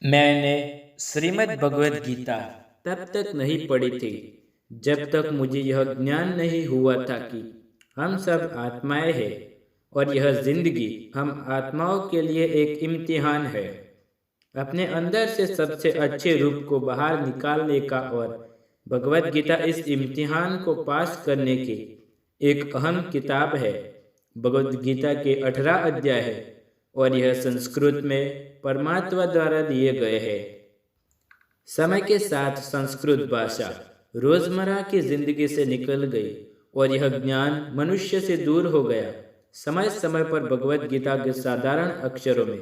मैंने श्रीमद् भगवद गीता तब तक नहीं पढ़ी थी जब तक मुझे यह ज्ञान नहीं हुआ था कि हम सब आत्माएं हैं और यह जिंदगी हम आत्माओं के लिए एक इम्तिहान है। अपने अंदर से सबसे अच्छे रूप को बाहर निकालने का और भगवद गीता इस इम्तिहान को पास करने की एक अहम किताब है। भगवद गीता के 18 अध्याय है और यह संस्कृत में परमात्मा द्वारा दिए गए हैं। समय के साथ संस्कृत भाषा रोजमर्रा की जिंदगी से निकल गई और यह ज्ञान मनुष्य से दूर हो गया। समय समय पर भगवद गीता के साधारण अक्षरों में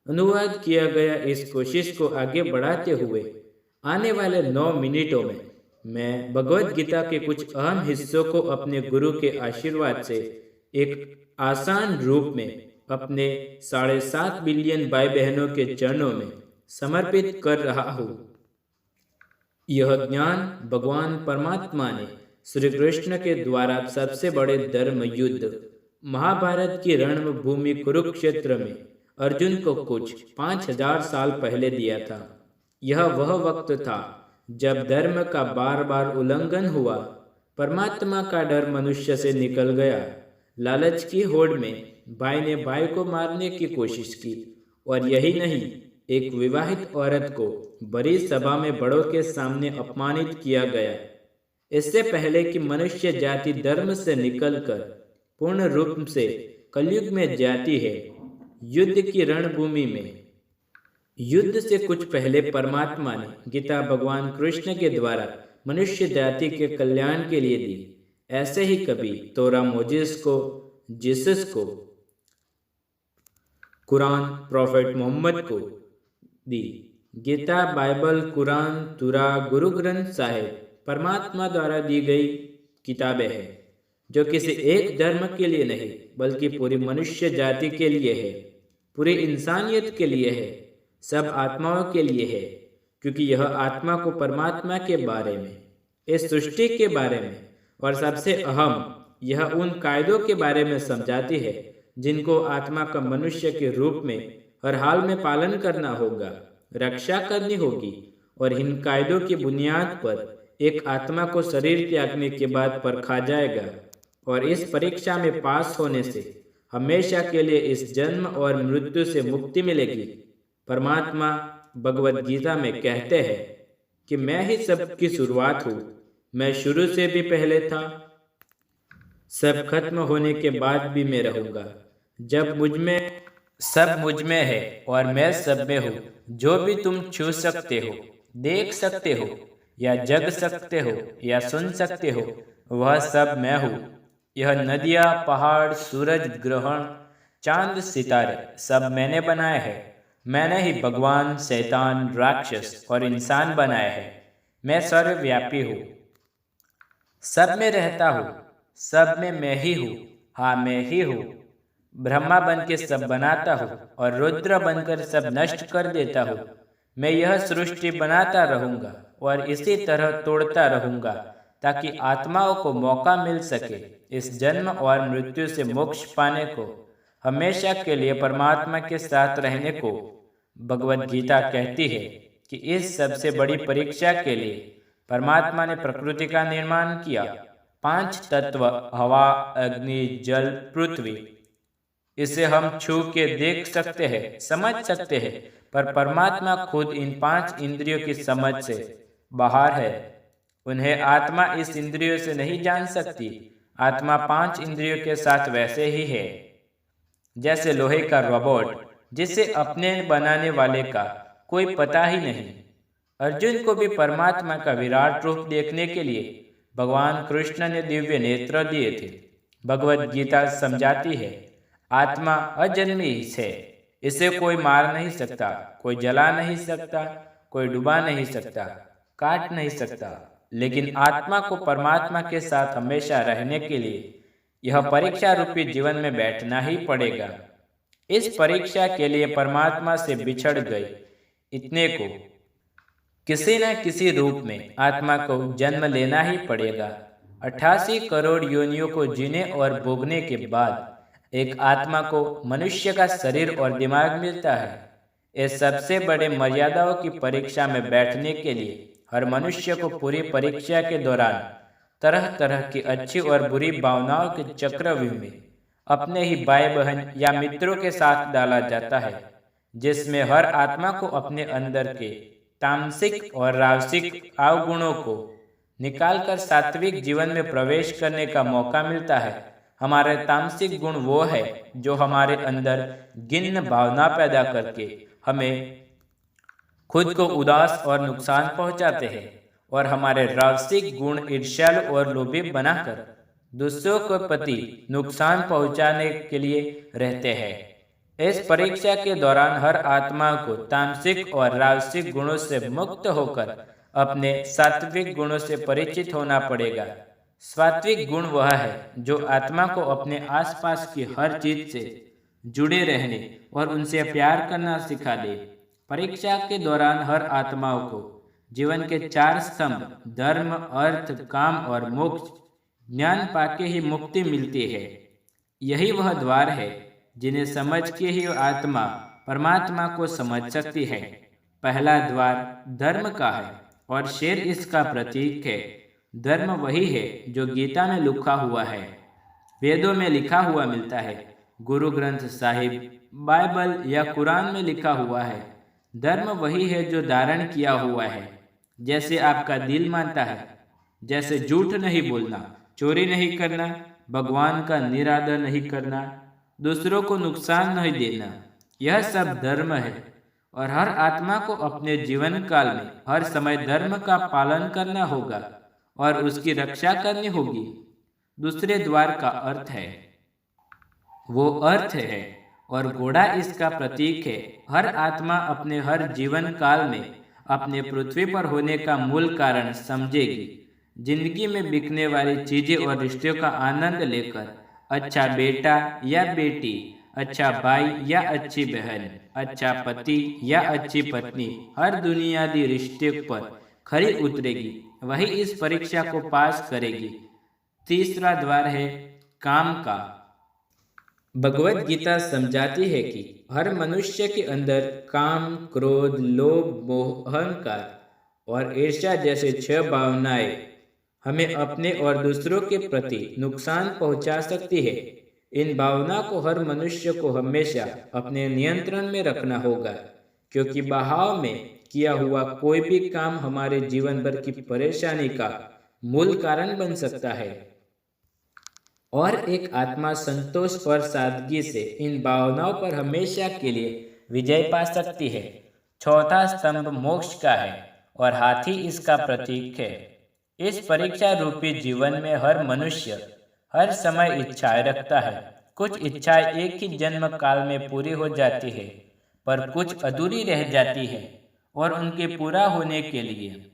अनुवाद किया गया इस कोशिश को आगे बढ़ाते हुए आने वाले 9 मिनटों में मैं भगवद गीता के कुछ अहम हिस्सों को अपने गुरु के आशीर्वाद से एक आसान रूप में अपने 7.5 बिलियन भाई बहनों के चरणों में समर्पित कर रहा हूँ। यह ज्ञान भगवान परमात्मा ने श्री कृष्ण के द्वारा सबसे बड़े धर्म युद्ध महाभारत की रणभूमि कुरुक्षेत्र में अर्जुन को कुछ 5000 साल पहले दिया था। यह वह वक्त था जब धर्म का बार बार उल्लंघन हुआ, परमात्मा का डर मनुष्य से निकल गया। लालच की होड़ में भाई ने भाई को मारने की कोशिश की और यही नहीं, एक विवाहित औरत को बड़ी सभा में बड़ों के सामने अपमानित किया गया। इससे पहले कि मनुष्य जाति धर्म से निकलकर पूर्ण रूप से कलयुग में जाती है, युद्ध की रणभूमि में युद्ध से कुछ पहले परमात्मा ने गीता भगवान कृष्ण के द्वारा मनुष्य जाति के कल्याण के लिए दी। ऐसे ही कभी तोरा मोजिस को, जीसस को, कुरान प्रोफेट मोहम्मद को दी। गीता, बाइबल, कुरान, तुरा, गुरु ग्रंथ साहिब परमात्मा द्वारा दी गई किताबें हैं जो किसी एक धर्म के लिए नहीं बल्कि पूरी मनुष्य जाति के लिए है, पूरी इंसानियत के लिए है, सब आत्माओं के लिए है। क्योंकि यह आत्मा को परमात्मा के बारे में, इस सृष्टि के बारे में और सबसे अहम यह उन कायदों के बारे में समझाती है जिनको आत्मा का मनुष्य के रूप में हर हाल में पालन करना होगा, रक्षा करनी होगी। और इन कायदों की बुनियाद पर एक आत्मा को शरीर त्यागने के बाद परखा जाएगा और इस परीक्षा में पास होने से हमेशा के लिए इस जन्म और मृत्यु से मुक्ति मिलेगी। परमात्मा भगवद गीता में कहते हैं कि मैं ही सब की शुरुआत हूँ, मैं शुरू से भी पहले था, सब खत्म होने के बाद भी मैं रहूँगा। जब सब मुझ में है और मैं सब में हूँ। जो भी तुम छू सकते हो, देख सकते हो या जग सकते हो या सुन सकते हो, वह सब मैं हूँ। यह नदियाँ, पहाड़, सूरज, ग्रहण, चांद, सितारे सब मैंने बनाए हैं। मैंने ही भगवान, शैतान, राक्षस और इंसान बनाए हैं। मैं सर्वव्यापी हूँ, सब में रहता हूँ, सब में मैं ही हूँ। हाँ, मैं ही हूँ। ब्रह्मा बन के सब बनाता हूँ और रुद्र बनकर सब नष्ट कर देता हूँ। मैं यह सृष्टि बनाता रहूँगा और इसी तरह तोड़ता रहूँगा ताकि आत्माओं को मौका मिल सके इस जन्म और मृत्यु से मोक्ष पाने को, हमेशा के लिए परमात्मा के साथ रहने को। भगवद गीता कहती है कि इस सबसे बड़ी परीक्षा के लिए परमात्मा ने प्रकृति का निर्माण किया। 5 तत्व, हवा, अग्नि, जल, पृथ्वी, इसे हम छू के देख सकते हैं, समझ सकते हैं, पर परमात्मा खुद इन 5 इंद्रियों की समझ से बाहर है। उन्हें आत्मा इस इंद्रियों से नहीं जान सकती। आत्मा 5 इंद्रियों के साथ वैसे ही है जैसे लोहे का रोबोट जिसे अपने बनाने वाले का कोई पता ही नहीं। अर्जुन को भी परमात्मा का विराट रूप देखने के लिए भगवान कृष्ण ने दिव्य नेत्र दिए थे। भगवद गीता समझाती है आत्मा अजन्मी है, इसे कोई मार नहीं सकता, कोई जला नहीं सकता, कोई डुबा नहीं सकता, काट नहीं सकता। लेकिन आत्मा को परमात्मा के साथ हमेशा रहने के लिए यह परीक्षा रूपी जीवन में बैठना ही पड़ेगा। इस परीक्षा के लिए परमात्मा से बिछड़ गए इतने को किसी न किसी रूप में आत्मा को जन्म लेना ही पड़ेगा। 88 करोड़ योनियों को जीने और भोगने के बाद एक आत्मा को मनुष्य का शरीर और दिमाग मिलता है। इस सबसे बड़े मर्यादाओं की परीक्षा में बैठने के लिए हर मनुष्य को पूरी परीक्षा के दौरान तरह तरह की अच्छी और बुरी भावनाओं के चक्रव्यूह में अपने ही भाई बहन या मित्रों के साथ डाला जाता है, जिसमें हर आत्मा को अपने अंदर के तामसिक और राजसिक अवगुणों को निकालकर सात्विक जीवन में प्रवेश करने का मौका मिलता है। हमारे तामसिक गुण वो है जो हमारे अंदर घिन्न भावना पैदा करके हमें खुद को उदास और नुकसान पहुंचाते हैं, और हमारे राजसिक गुण ईर्ष्यालु और लोभी बनाकर दूसरों को प्रति नुकसान पहुंचाने के लिए रहते हैं। इस परीक्षा के दौरान हर आत्मा को तामसिक और राजसिक गुणों से मुक्त होकर अपने सात्विक गुणों से परिचित होना पड़ेगा। सात्विक गुण वह है जो आत्मा को अपने आसपास की हर चीज से जुड़े रहने और उनसे प्यार करना सिखा दे। परीक्षा के दौरान हर आत्माओं को जीवन के 4 स्तंभ धर्म, अर्थ, काम और मोक्ष ज्ञान पाके ही मुक्ति मिलती है। यही वह द्वार है जिन्हें समझ के ही आत्मा परमात्मा को समझ सकती है। पहला द्वार धर्म का है और शेर इसका प्रतीक है। धर्म वही है जो गीता में लिखा हुआ है, वेदों में लिखा हुआ मिलता है, गुरु ग्रंथ साहिब, बाइबल या कुरान में लिखा हुआ है। धर्म वही है जो धारण किया हुआ है, जैसे आपका दिल मानता है, जैसे झूठ नहीं बोलना, चोरी नहीं करना, भगवान का निरादर नहीं करना, दूसरों को नुकसान नहीं देना। यह सब धर्म है और हर आत्मा को अपने जीवन काल में हर समय धर्म का पालन करना होगा और उसकी रक्षा करनी होगी। दूसरे द्वार का अर्थ है, वो अर्थ है और घोड़ा इसका प्रतीक है। हर आत्मा अपने हर जीवन काल में अपने पृथ्वी पर होने का मूल कारण समझेगी। जिंदगी में बिकने वाली चीजें और रिश्तों का आनंद लेकर अच्छा बेटा या बेटी, अच्छा भाई या अच्छी बहन, अच्छा पति या अच्छी पत्नी, हर दुनियावी रिश्ते पर खरी उतरेगी, वही इस परीक्षा को पास करेगी। तीसरा द्वार है काम का। भगवत गीता समझाती है कि हर मनुष्य के अंदर काम, क्रोध, लोभ, मोह, अहंकार और ईर्ष्या जैसे 6 भावनाएं हमें अपने और दूसरों के प्रति नुकसान पहुंचा सकती है। इन भावनाओं को हर मनुष्य को हमेशा अपने नियंत्रण में रखना होगा, क्योंकि बहाव में किया हुआ कोई भी काम हमारे जीवन भर की परेशानी का मूल कारण बन सकता है। और एक आत्मा संतोष और सादगी से इन भावनाओं पर हमेशा के लिए विजय पा सकती है। चौथा स्तंभ मोक्ष का है और हाथी इसका प्रतीक है। इस परीक्षा रूपी जीवन में हर मनुष्य हर समय इच्छाएं रखता है। कुछ इच्छाएं एक ही जन्म काल में पूरी हो जाती है, पर कुछ अधूरी रह जाती है और उनके पूरा होने के लिए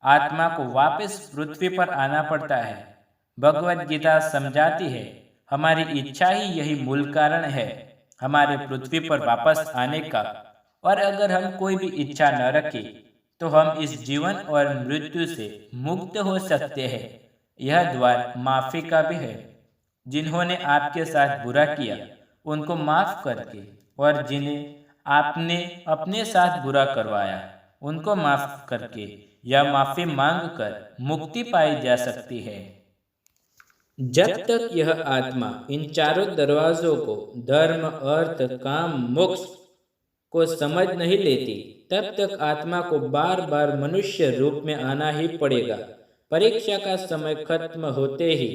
आत्मा को वापस पृथ्वी पर आना पड़ता है। भगवत गीता समझाती है, हमारी इच्छा ही यही मूल कारण है हमारे पृथ्वी पर वापस आने का, और अगर हम कोई भी इच्छा न रखें तो हम इस जीवन और मृत्यु से मुक्त हो सकते हैं। यह द्वार माफी का भी है। जिन्होंने आपके साथ बुरा किया उनको माफ करके, और जिन्हें आपने अपने साथ बुरा करवाया उनको माफ करके या माफी मांगकर मुक्ति पाई जा सकती है। जब तक यह आत्मा इन चारों दरवाजों को धर्म, अर्थ, काम, मोक्ष को समझ नहीं लेती, तब तक आत्मा को बार बार मनुष्य रूप में आना ही पड़ेगा। परीक्षा का समय खत्म होते ही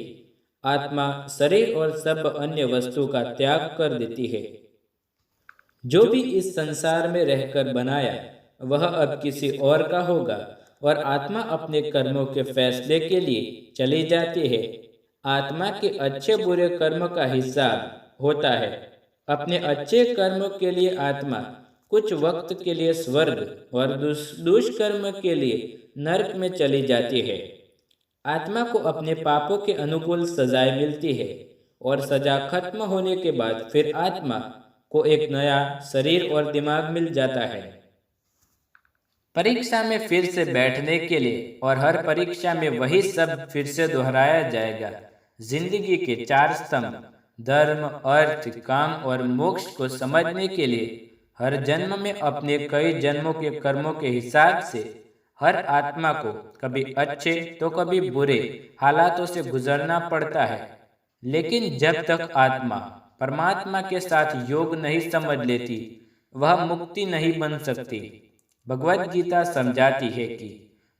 आत्मा शरीर और सब अन्य वस्तु का त्याग कर देती है। जो भी इस संसार में रहकर बनाया वह अब किसी और का होगा, और आत्मा अपने कर्मों के फैसले के लिए चली जाती है। आत्मा के अच्छे बुरे कर्म का हिसाब होता है। अपने अच्छे कर्मों के लिए आत्मा कुछ वक्त के लिए स्वर्ग और दुष्कर्म के लिए नरक में चली जाती है। आत्मा को अपने पापों के अनुकूल सजाएं मिलती है, और सजा खत्म होने के बाद फिर आत्मा को एक नया शरीर और दिमाग मिल जाता है। परीक्षा में फिर से बैठने के लिए और हर परीक्षा में वही सब फिर से दोहराया जाएगा। जिंदगी के 4 स्तंभ धर्म, अर्थ, काम और मोक्ष को समझने के लिए हर जन्म में अपने कई जन्मों के कर्मों के हिसाब से हर आत्मा को कभी अच्छे तो कभी बुरे हालातों से गुजरना पड़ता है। लेकिन जब तक आत्मा परमात्मा के साथ योग नहीं समझ लेती, वह मुक्ति नहीं बन सकती। भगवद गीता समझाती है कि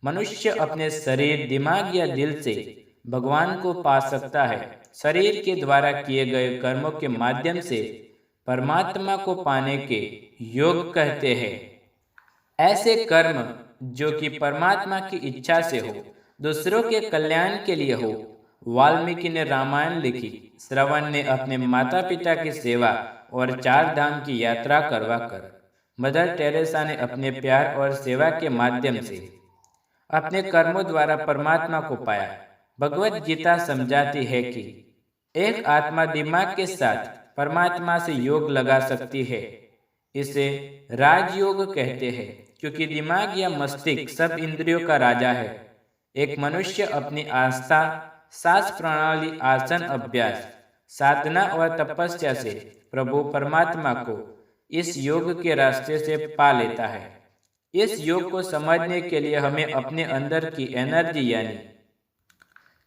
मनुष्य अपने शरीर, दिमाग या दिल से भगवान को पा सकता है। शरीर के द्वारा किए गए कर्मों के माध्यम से परमात्मा को पाने के योग कहते हैं। ऐसे कर्म जो कि परमात्मा की इच्छा से हो, दूसरों के कल्याण के लिए हो। वाल्मीकि ने रामायण लिखी, श्रवण ने अपने माता पिता की सेवा और 4 धाम की यात्रा करवाकर, मदर टेरेसा ने अपने प्यार और सेवा के माध्यम से अपने कर्मों द्वारा परमात्मा को पाया। भगवद गीता समझाती है कि एक आत्मा दिमाग के साथ परमात्मा से योग लगा सकती है। इसे राजयोग कहते हैं, क्योंकि दिमाग या मस्तिष्क सब इंद्रियों का राजा है। एक मनुष्य अपनी आस्था, सांस प्रणाली, आसन अभ्यास, साधना और तपस्या से प्रभु परमात्मा को इस योग के रास्ते से पा लेता है। इस योग को समझने के लिए हमें अपने अंदर की एनर्जी यानी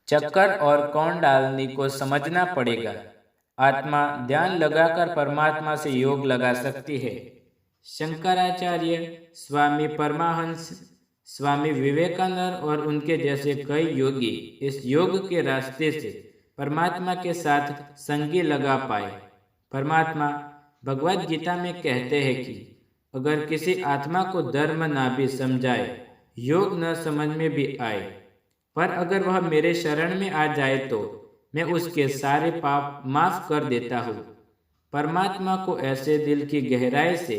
चक्कर और कुंडलिनी को समझना पड़ेगा। आत्मा ध्यान लगाकर परमात्मा से योग लगा सकती है। शंकराचार्य, स्वामी परमाहंस, स्वामी विवेकानंद और उनके जैसे कई योगी इस योग के रास्ते से परमात्मा के साथ संगी लगा पाए। परमात्मा भगवद गीता में कहते हैं कि अगर किसी आत्मा को धर्म ना भी समझाए, योग न समझ में भी आए, पर अगर वह मेरे शरण में आ जाए तो मैं उसके सारे पाप माफ कर देता हूँ। परमात्मा को ऐसे दिल की गहराई से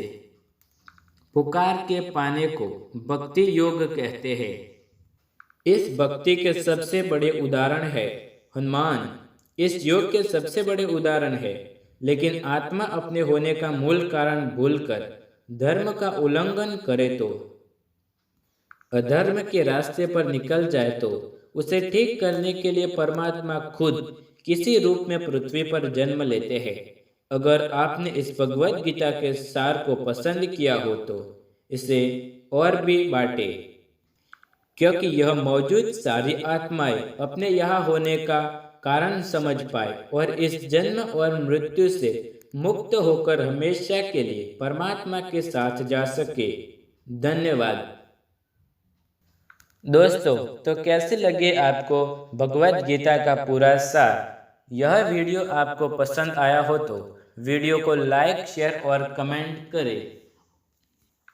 पुकार के पाने को भक्ति योग कहते हैं। इस भक्ति के सबसे बड़े उदाहरण है हनुमान। इस योग के सबसे बड़े उदाहरण है। लेकिन आत्मा अपने होने का मूल कारण भूलकर धर्म का उल्लंघन करे तो, अधर्म के रास्ते पर निकल जाए तो उसे ठीक करने के लिए परमात्मा खुद किसी रूप में पृथ्वी पर जन्म लेते हैं। अगर आपने इस भगवद गीता के सार को पसंद किया हो तो इसे और भी बांटे, क्योंकि यह मौजूद सारी आत्माएं अपने यहाँ होने का कारण समझ पाए और इस जन्म और मृत्यु से मुक्त होकर हमेशा के लिए परमात्मा के साथ जा सके। धन्यवाद दोस्तों। तो कैसे लगे आपको भगवद गीता का पूरा सार? यह वीडियो आपको पसंद आया हो तो वीडियो को लाइक, शेयर और कमेंट करें।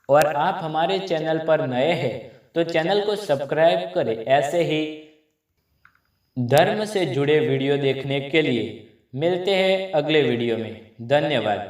और आप हमारे चैनल पर नए हैं तो चैनल को सब्सक्राइब करें ऐसे ही धर्म से जुड़े वीडियो देखने के लिए। मिलते हैं अगले वीडियो में। धन्यवाद।